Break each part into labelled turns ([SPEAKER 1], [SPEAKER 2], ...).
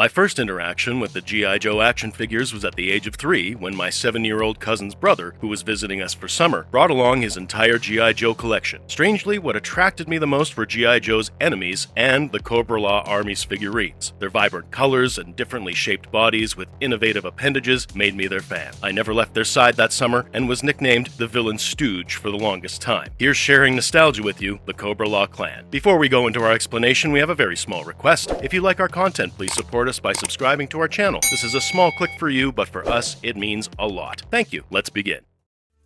[SPEAKER 1] My first interaction with the G.I. Joe action figures was at the age of 3 when my 7-year-old cousin's brother, who was visiting us for summer, brought along his entire G.I. Joe collection. Strangely, what attracted me the most were G.I. Joe's enemies and the Cobra-La Army's figurines. Their vibrant colors and differently shaped bodies with innovative appendages made me their fan. I never left their side that summer and was nicknamed the Villain Stooge for the longest time. Here's sharing nostalgia with you, the Cobra-La clan. Before we go into our explanation, we have a very small request. If you like our content, please support us by subscribing to our channel. This is a small click for you, but for us, it means a lot. Thank you. Let's begin.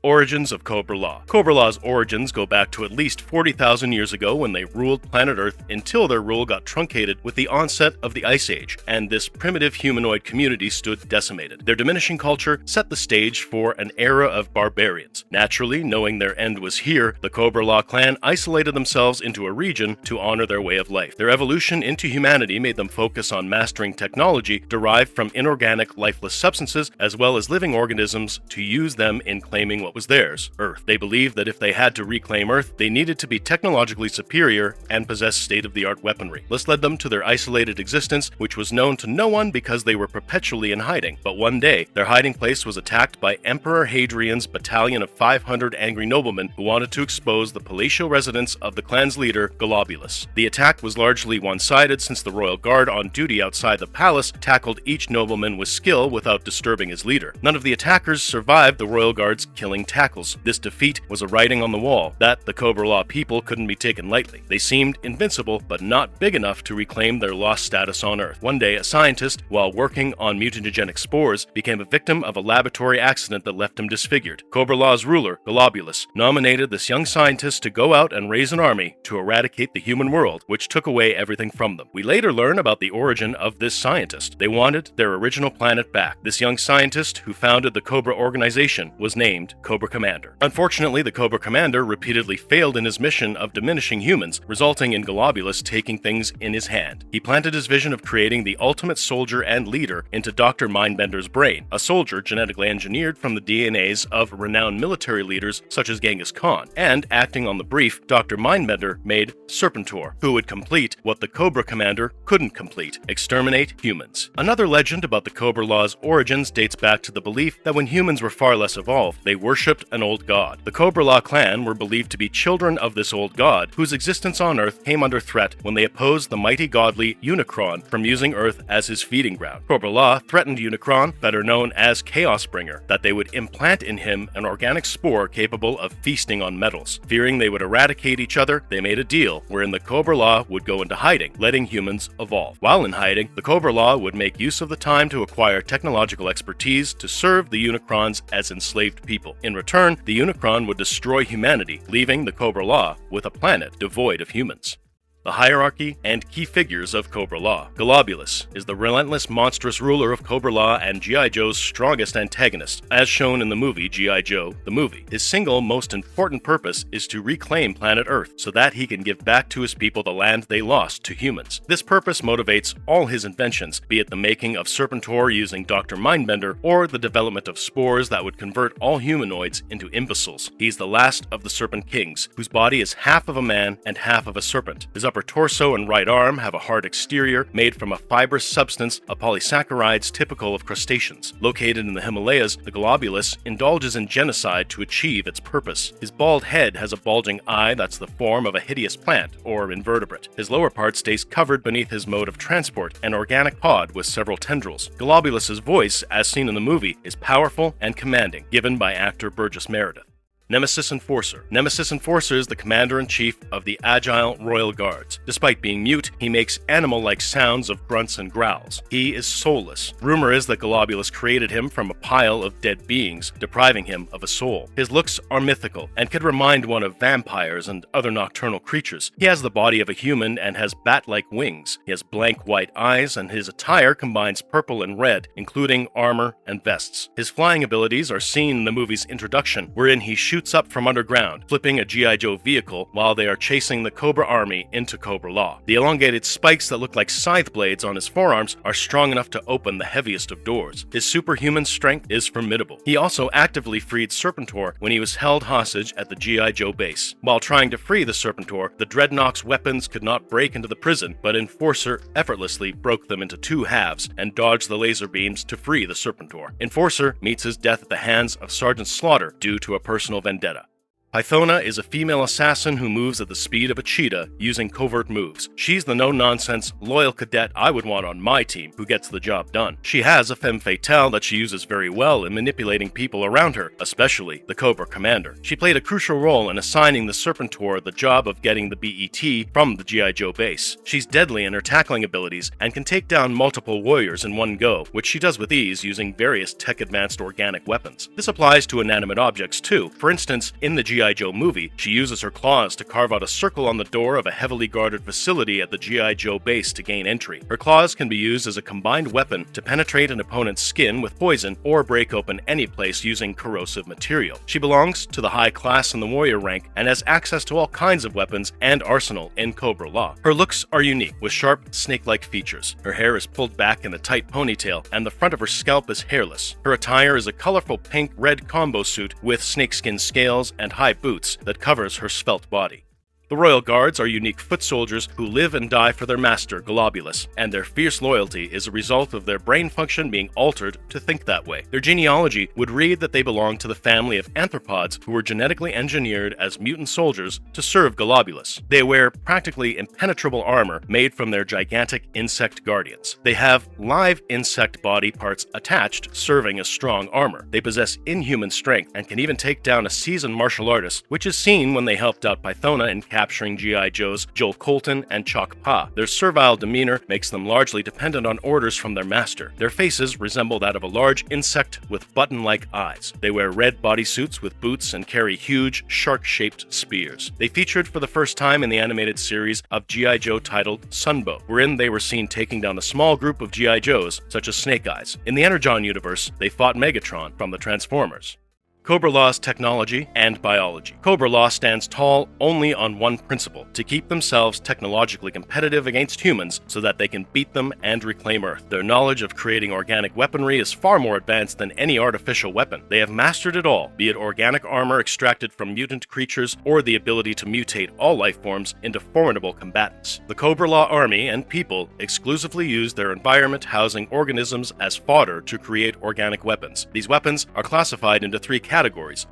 [SPEAKER 1] Origins of Cobra-La. Cobra-La's origins go back to at least 40,000 years ago when they ruled planet Earth until their rule got truncated with the onset of the Ice Age, and this primitive humanoid community stood decimated. Their diminishing culture set the stage for an era of barbarians. Naturally, knowing their end was here, the Cobra-La clan isolated themselves into a region to honor their way of life. Their evolution into humanity made them focus on mastering technology derived from inorganic, lifeless substances, as well as living organisms to use them in claiming what was theirs, Earth. They believed that if they had to reclaim Earth, they needed to be technologically superior and possess state-of-the-art weaponry. This led them to their isolated existence, which was known to no one because they were perpetually in hiding. But one day, their hiding place was attacked by Emperor Hadrian's battalion of 500 angry noblemen who wanted to expose the palatial residence of the clan's leader, Golobulus. The attack was largely one-sided since the Royal Guard on duty outside the palace tackled each nobleman with skill without disturbing his leader. None of the attackers survived the Royal Guard's killing tackles. This defeat was a writing on the wall that the Cobra-La people couldn't be taken lightly. They seemed invincible, but not big enough to reclaim their lost status on Earth. One day, a scientist, while working on mutagenic spores, became a victim of a laboratory accident that left him disfigured. Cobra-La's ruler, Golobulus, nominated this young scientist to go out and raise an army to eradicate the human world, which took away everything from them. We later learn about the origin of this scientist. They wanted their original planet back. This young scientist, who founded the Cobra organization, was named Cobra Commander. Unfortunately, the Cobra Commander repeatedly failed in his mission of diminishing humans, resulting in Golobulus taking things in his hand. He planted his vision of creating the ultimate soldier and leader into Dr. Mindbender's brain, a soldier genetically engineered from the DNAs of renowned military leaders such as Genghis Khan, and acting on the brief, Dr. Mindbender made Serpentor, who would complete what the Cobra Commander couldn't complete: exterminate humans. Another legend about the Cobra-La's origins dates back to the belief that when humans were far less evolved, they worshipped an old god. The Cobra-La clan were believed to be children of this old god, whose existence on Earth came under threat when they opposed the mighty godly Unicron from using Earth as his feeding ground. Cobra-La threatened Unicron, better known as Chaosbringer, that they would implant in him an organic spore capable of feasting on metals. Fearing they would eradicate each other, they made a deal wherein the Cobra-La would go into hiding, letting humans evolve. While in hiding, the Cobra-La would make use of the time to acquire technological expertise to serve the Unicrons as enslaved people. In return, the Unicron would destroy humanity, leaving the Cobra-La with a planet devoid of humans. The hierarchy and key figures of Cobra-La. Golobulus is the relentless, monstrous ruler of Cobra-La and G.I. Joe's strongest antagonist, as shown in the movie G.I. Joe, the movie. His single most important purpose is to reclaim planet Earth so that he can give back to his people the land they lost to humans. This purpose motivates all his inventions, be it the making of Serpentor using Dr. Mindbender, or the development of spores that would convert all humanoids into imbeciles. He's the last of the Serpent Kings, whose body is half of a man and half of a serpent. His upper torso and right arm have a hard exterior made from a fibrous substance of polysaccharides typical of crustaceans. Located in the Himalayas, the Golobulus indulges in genocide to achieve its purpose. His bald head has a bulging eye that's the form of a hideous plant, or invertebrate. His lower part stays covered beneath his mode of transport, an organic pod with several tendrils. Golobulus's voice, as seen in the movie, is powerful and commanding, given by actor Burgess Meredith. Nemesis Enforcer. Nemesis Enforcer is the commander-in-chief of the agile Royal Guards. Despite being mute, he makes animal-like sounds of grunts and growls. He is soulless. Rumor is that Golobulus created him from a pile of dead beings, depriving him of a soul. His looks are mythical and could remind one of vampires and other nocturnal creatures. He has the body of a human and has bat-like wings. He has blank white eyes, and his attire combines purple and red, including armor and vests. His flying abilities are seen in the movie's introduction, wherein he shoots shoots up from underground, flipping a G.I. Joe vehicle while they are chasing the Cobra army into Cobra-La. The elongated spikes that look like scythe blades on his forearms are strong enough to open the heaviest of doors. His superhuman strength is formidable. He also actively freed Serpentor when he was held hostage at the G.I. Joe base. While trying to free the Serpentor, the Dreadnough's weapons could not break into the prison, but Enforcer effortlessly broke them into two halves and dodged the laser beams to free the Serpentor. Enforcer meets his death at the hands of Sergeant Slaughter due to a personal vendetta. Pythona is a female assassin who moves at the speed of a cheetah using covert moves. She's the no-nonsense, loyal cadet I would want on my team who gets the job done. She has a femme fatale that she uses very well in manipulating people around her, especially the Cobra commander. She played a crucial role in assigning the Serpentor the job of getting the BET from the G.I. Joe base. She's deadly in her tackling abilities and can take down multiple warriors in one go, which she does with ease using various tech-advanced organic weapons. This applies to inanimate objects too. For instance, in the G.I. Joe movie, she uses her claws to carve out a circle on the door of a heavily guarded facility at the G.I. Joe base to gain entry. Her claws can be used as a combined weapon to penetrate an opponent's skin with poison or break open any place using corrosive material. She belongs to the high class in the warrior rank and has access to all kinds of weapons and arsenal in Cobra-La. Her looks are unique, with sharp, snake-like features. Her hair is pulled back in a tight ponytail, and the front of her scalp is hairless. Her attire is a colorful pink-red combo suit with snakeskin scales and high boots that covers her svelte body. The Royal Guards are unique foot soldiers who live and die for their master, Golobulus, and their fierce loyalty is a result of their brain function being altered to think that way. Their genealogy would read that they belong to the family of anthropods who were genetically engineered as mutant soldiers to serve Golobulus. They wear practically impenetrable armor made from their gigantic insect guardians. They have live insect body parts attached, serving as strong armor. They possess inhuman strength and can even take down a seasoned martial artist, which is seen when they helped out Pythona in capturing G.I. Joe's Joel Colton and Chalk Pa. Their servile demeanor makes them largely dependent on orders from their master. Their faces resemble that of a large insect with button-like eyes. They wear red bodysuits with boots and carry huge, shark-shaped spears. They featured for the first time in the animated series of G.I. Joe titled Sunbow, wherein they were seen taking down a small group of G.I. Joes, such as Snake Eyes. In the Energon universe, they fought Megatron from the Transformers. Cobra-La's technology and biology. Cobra-La stands tall only on one principle: to keep themselves technologically competitive against humans so that they can beat them and reclaim Earth. Their knowledge of creating organic weaponry is far more advanced than any artificial weapon. They have mastered it all, be it organic armor extracted from mutant creatures or the ability to mutate all life forms into formidable combatants. The Cobra-La army and people exclusively use their environment housing organisms as fodder to create organic weapons. These weapons are classified into three categories: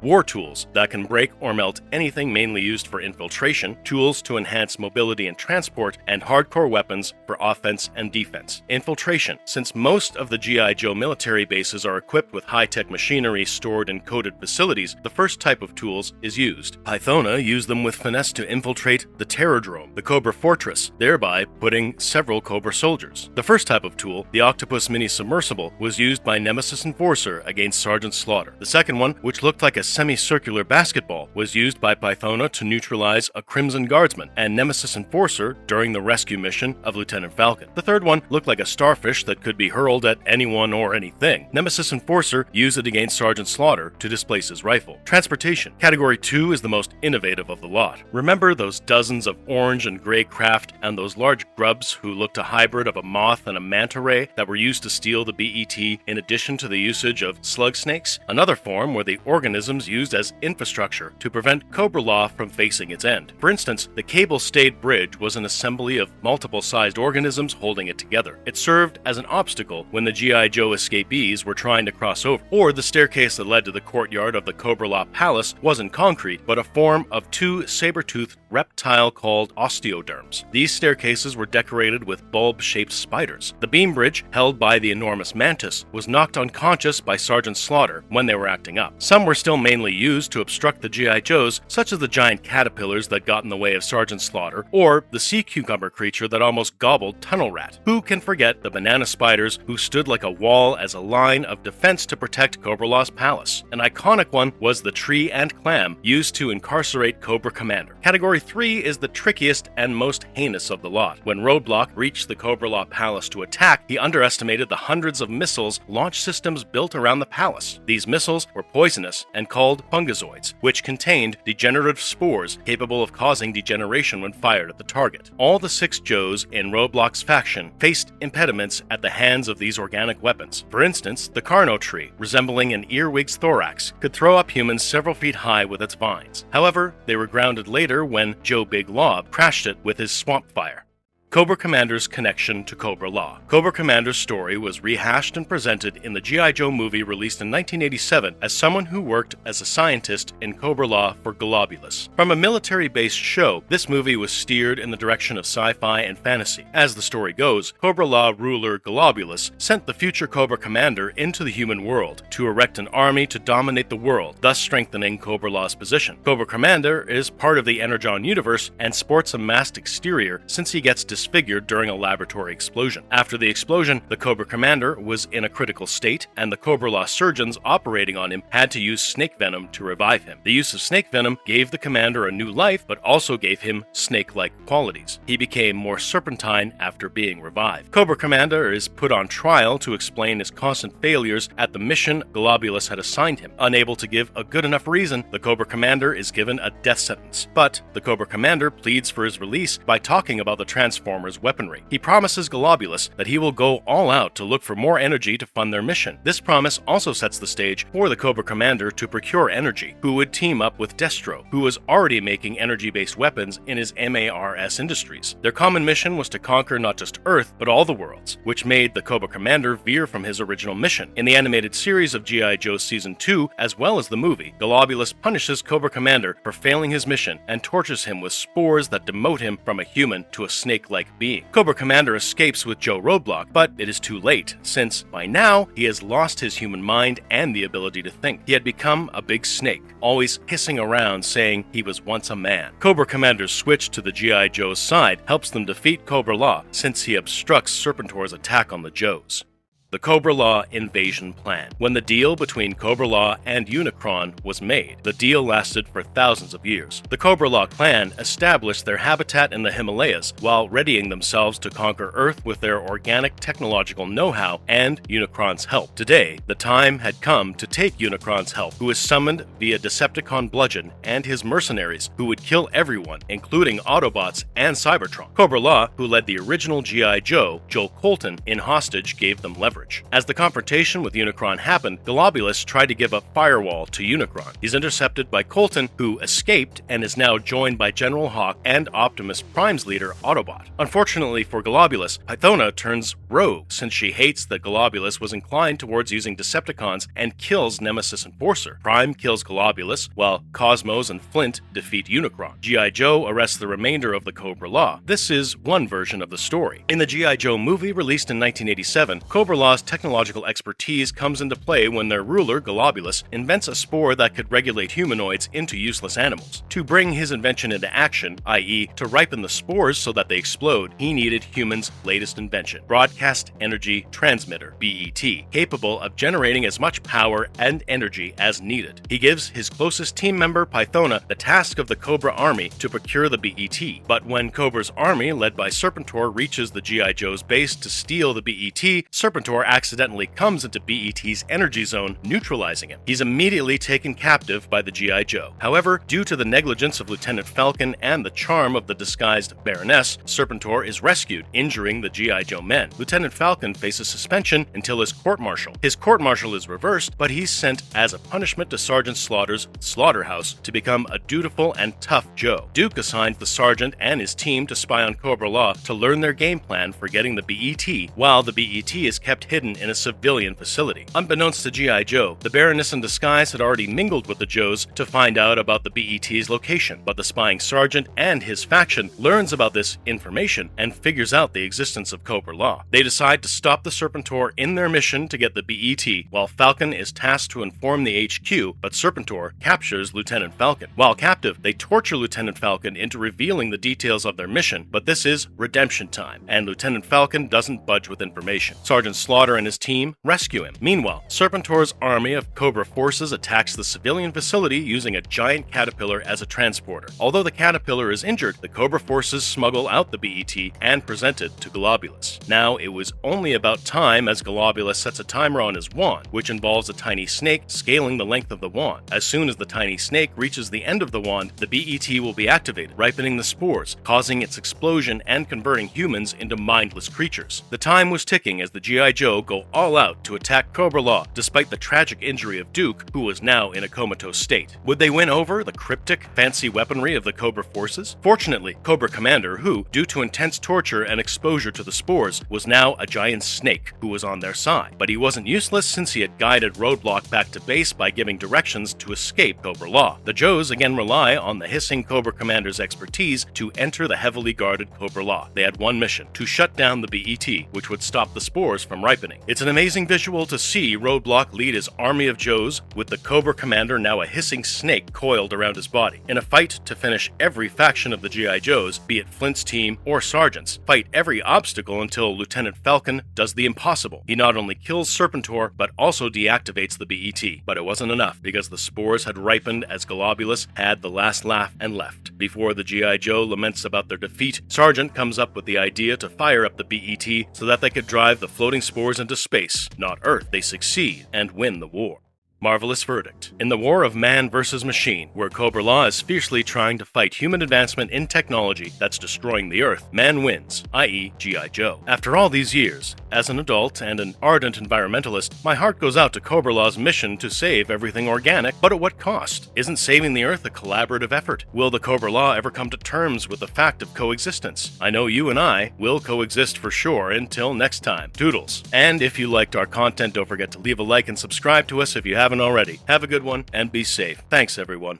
[SPEAKER 1] war tools that can break or melt anything mainly used for infiltration, tools to enhance mobility and transport, and hardcore weapons for offense and defense. Infiltration. Since most of the G.I. Joe military bases are equipped with high-tech machinery stored in coded facilities, the first type of tools is used. Pythona used them with finesse to infiltrate the Terrordrome, the Cobra Fortress, thereby putting several Cobra soldiers. The first type of tool, the Octopus Mini-Submersible, was used by Nemesis Enforcer against Sergeant Slaughter. The second one, which looked like a semicircular basketball, was used by Pythona to neutralize a Crimson Guardsman and Nemesis Enforcer during the rescue mission of Lieutenant Falcon. The third one looked like a starfish that could be hurled at anyone or anything. Nemesis Enforcer used it against Sergeant Slaughter to displace his rifle. Transportation. Category 2 is the most innovative of the lot. Remember those dozens of orange and gray craft and those large grubs who looked a hybrid of a moth and a manta ray that were used to steal the BET in addition to the usage of slug snakes? Another form were the organisms used as infrastructure to prevent Cobra-La from facing its end. For instance, the cable-stayed bridge was an assembly of multiple-sized organisms holding it together. It served as an obstacle when the G.I. Joe escapees were trying to cross over. Or the staircase that led to the courtyard of the Cobra-La Palace wasn't concrete, but a form of two saber-toothed reptile called osteoderms. These staircases were decorated with bulb-shaped spiders. The beam bridge, held by the enormous mantis, was knocked unconscious by Sergeant Slaughter when they were acting up. Some were still mainly used to obstruct the G.I. Joes, such as the giant caterpillars that got in the way of Sergeant Slaughter, or the sea cucumber creature that almost gobbled Tunnel Rat. Who can forget the banana spiders who stood like a wall as a line of defense to protect Cobra-La's palace? An iconic one was the tree and clam used to incarcerate Cobra Commander. Category 3 is the trickiest and most heinous of the lot. When Roadblock reached the Cobra-La Palace to attack, he underestimated the hundreds of missiles launch systems built around the palace. These missiles were poison poisonous and called fungozoids, which contained degenerative spores capable of causing degeneration when fired at the target. All the 6 Joes in Roadblock's faction faced impediments at the hands of these organic weapons. For instance, the Carno tree, resembling an earwig's thorax, could throw up humans several feet high with its vines. However, they were grounded later when Joe Big Lob crashed it with his swamp fire. Cobra Commander's connection to Cobra-La. Cobra Commander's story was rehashed and presented in the G.I. Joe movie released in 1987 as someone who worked as a scientist in Cobra-La for Golobulus. From a military-based show, this movie was steered in the direction of sci-fi and fantasy. As the story goes, Cobra-La ruler Golobulus sent the future Cobra Commander into the human world to erect an army to dominate the world, thus strengthening Cobra-La's position. Cobra Commander is part of the Energon universe and sports a masked exterior since he gets disfigured during a laboratory explosion. After the explosion, the Cobra Commander was in a critical state, and the Cobra-La surgeons operating on him had to use snake venom to revive him. The use of snake venom gave the commander a new life, but also gave him snake-like qualities. He became more serpentine after being revived. Cobra Commander is put on trial to explain his constant failures at the mission Golobulus had assigned him. Unable to give a good enough reason, the Cobra Commander is given a death sentence. But the Cobra Commander pleads for his release by talking about the Transformers weaponry. He promises Golobulus that he will go all out to look for more energy to fund their mission. This promise also sets the stage for the Cobra Commander to procure energy, who would team up with Destro, who was already making energy-based weapons in his MARS Industries. Their common mission was to conquer not just Earth, but all the worlds, which made the Cobra Commander veer from his original mission. In the animated series of G.I. Joe Season 2, as well as the movie, Golobulus punishes Cobra Commander for failing his mission and tortures him with spores that demote him from a human to a snake-like being. Cobra Commander escapes with Joe Roadblock, but it is too late, since by now he has lost his human mind and the ability to think. He had become a big snake, always hissing around saying he was once a man. Cobra Commander's switch to the G.I. Joe's side helps them defeat Cobra-La, since he obstructs Serpentor's attack on the Joes. The Cobra-La invasion plan. When the deal between Cobra-La and Unicron was made, the deal lasted for thousands of years. The Cobra-La clan established their habitat in the Himalayas while readying themselves to conquer Earth with their organic technological know-how and Unicron's help. Today, the time had come to take Unicron's help, who is summoned via Decepticon Bludgeon and his mercenaries, who would kill everyone, including Autobots and Cybertron. Cobra-La, who led the original G.I. Joe, Joel Colton, in hostage, gave them leverage. As the confrontation with Unicron happened, Golobulus tried to give a firewall to Unicron. He's intercepted by Colton, who escaped and is now joined by General Hawk and Optimus Prime's leader, Autobot. Unfortunately for Golobulus, Pythona turns rogue since she hates that Golobulus was inclined towards using Decepticons and kills Nemesis Enforcer. Prime kills Golobulus, while Cosmos and Flint defeat Unicron. G.I. Joe arrests the remainder of the Cobra-La. This is one version of the story. In the G.I. Joe movie released in 1987, Cobra-La's technological expertise comes into play when their ruler, Golobulus, invents a spore that could regulate humanoids into useless animals. To bring his invention into action, i.e. to ripen the spores so that they explode, he needed humans' latest invention, Broadcast Energy Transmitter, BET, capable of generating as much power and energy as needed. He gives his closest team member, Pythona, the task of the Cobra army to procure the BET, but when Cobra's army, led by Serpentor, reaches the G.I. Joe's base to steal the BET, Serpentor accidentally comes into BET's energy zone, neutralizing him. He's immediately taken captive by the G.I. Joe. However, due to the negligence of Lieutenant Falcon and the charm of the disguised Baroness, Serpentor is rescued, injuring the G.I. Joe men. Lieutenant Falcon faces suspension until his court-martial. His court-martial is reversed, but he's sent as a punishment to Sergeant Slaughter's slaughterhouse to become a dutiful and tough Joe. Duke assigns the sergeant and his team to spy on Cobra-La to learn their game plan for getting the BET, while the BET is kept hidden in a civilian facility. Unbeknownst to G.I. Joe, the Baroness in disguise had already mingled with the Joes to find out about the BET's location, but the spying sergeant and his faction learns about this information and figures out the existence of Cobra-La. They decide to stop the Serpentor in their mission to get the BET, while Falcon is tasked to inform the HQ, but Serpentor captures Lieutenant Falcon. While captive, they torture Lieutenant Falcon into revealing the details of their mission, but this is redemption time, and Lieutenant Falcon doesn't budge with information. Sergeant Slaughter and his team rescue him. Meanwhile, Serpentor's army of Cobra forces attacks the civilian facility using a giant caterpillar as a transporter. Although the caterpillar is injured, the Cobra forces smuggle out the BET and present it to Golobulus. Now, it was only about time as Golobulus sets a timer on his wand, which involves a tiny snake scaling the length of the wand. As soon as the tiny snake reaches the end of the wand, the BET will be activated, ripening the spores, causing its explosion and converting humans into mindless creatures. The time was ticking as the G.I. Joe go all out to attack Cobra-La, despite the tragic injury of Duke, who was now in a comatose state. Would they win over the cryptic, fancy weaponry of the Cobra forces? Fortunately, Cobra Commander, who, due to intense torture and exposure to the spores, was now a giant snake who was on their side. But he wasn't useless since he had guided Roadblock back to base by giving directions to escape Cobra-La. The Joes again rely on the hissing Cobra Commander's expertise to enter the heavily guarded Cobra-La. They had one mission: to shut down the BET, which would stop the spores from ripening. It's an amazing visual to see Roadblock lead his army of Joes, with the Cobra Commander now a hissing snake coiled around his body. In a fight to finish every faction of the G.I. Joes, be it Flint's team or Sergeant's, fight every obstacle until Lieutenant Falcon does the impossible. He not only kills Serpentor, but also deactivates the BET. But it wasn't enough, because the spores had ripened as Golobulus had the last laugh and left. Before the G.I. Joe laments about their defeat, Sergeant comes up with the idea to fire up the BET so that they could drive the floating spores into space, not Earth. They succeed and win the war. Marvelous verdict. In the war of man versus machine, where Cobra-La is fiercely trying to fight human advancement in technology that's destroying the Earth, man wins, i.e. G.I. Joe. After all these years, as an adult and an ardent environmentalist, my heart goes out to Cobra-La's mission to save everything organic, but at what cost? Isn't saving the Earth a collaborative effort? Will the Cobra-La ever come to terms with the fact of coexistence? I know you and I will coexist for sure. Until next time, toodles. And if you liked our content, don't forget to leave a like and subscribe to us if you haven't already. Have a good one and be safe. Thanks, everyone.